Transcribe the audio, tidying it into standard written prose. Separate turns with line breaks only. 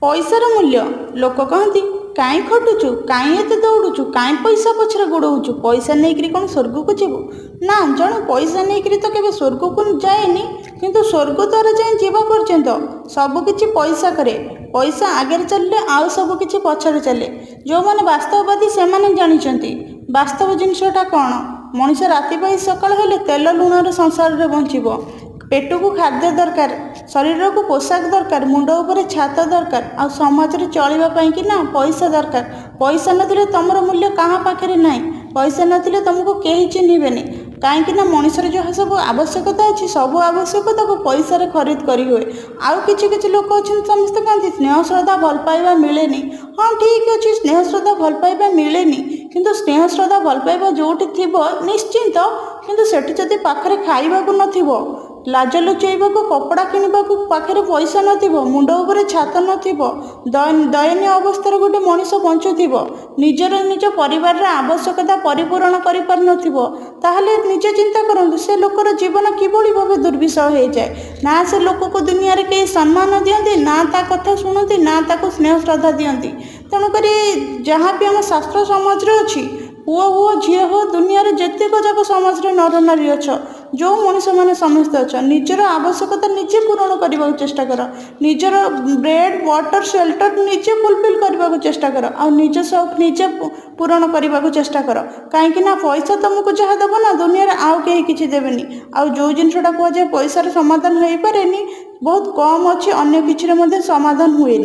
पैसार मूल्य लोक कहती काई खटुचु काई एते दौड़ुचु काई पैसा पछरे गोड़ौचु पैसा नहीं कौन स्वर्ग को जीवु ना जड़े पैसा नहीं तो केवे स्वर्ग को जाएनी किंतु स्वर्ग द्वारा जाए जीवा पर्यंत सबकि पैसा करे पैसा आगे चलले आउ सबकि पछरे चले जो मैंने वास्तववादी से जानी वास्तव जिनसटा कौन मनीष राति पाई सकाल हेले तेल लुणर संसार में बंचब पेट को खाद्य दरकार शरीर को पोशाक दरकार मुंड उपर छात दरकार आ समाज में चलवाई कि ना पैसा दरकार पैसा नथिले तुमर मूल्य कहाँ पाखे ना पैसा नथिले तुमको कहीं चिन्हबेनि कहीं मनुष्यर जहाँ सब आवश्यकता अच्छी सब आवश्यकता को पैसा खरीद कर हुए आउ कि लोक अच्छे समस्ते कहते स्नेह श्रद्धा भल पाइबा मिले हाँ ठीक अच्छे स्नेह श्रद्धा भल पाइबा मिले किंतु स्नेह श्रद्धा भल पाइबा जोटी थी निश्चिंत किंतु सेठी जदि पाखरे खाइबा को नथिबो लाज लुचेबा कपड़ा किणवा पाखे पैसा नथिबो मुंड उपर छात नथिबो दयनीय अवस्था गोटे मनीष बंचुथिबो निजर निज परिवार आवश्यकता परिपूरण करि पार नथिबो ताहले निजे चिंता करंतु से लोकर जीवन किभली भावे दुर्विषह हो जाए ना से लोक को दुनिया रे के सम्मान दियंती ना ता कथा शुणती ना ताको स्नेह श्रद्धा दियंती तेणुक जहाँ भी आम शास्त्र समाज रे अच्छी पुओ हो झी हो दुनिया रे जेतिक जाक समाज रे नर नारी अच्छ जो मनीष मैंने समस्ते अच्छा निजर आवश्यकता निजे पूरण करने को चेष्टा कर निजर ब्रेड वाटर शेल्टर निजे फुलफिल करने को चेष्टा कर आ निज शौक निजे पूरण करने को चेष्टा कर कहीं पैसा तुमको जहाँ देव ना दुनिया रे आउ कहीं किसी देवेनि आ जो जिनटा कहुए पैसार समाधान हो पारे बहुत कम अच्छे अन्य किसी समाधान हुए।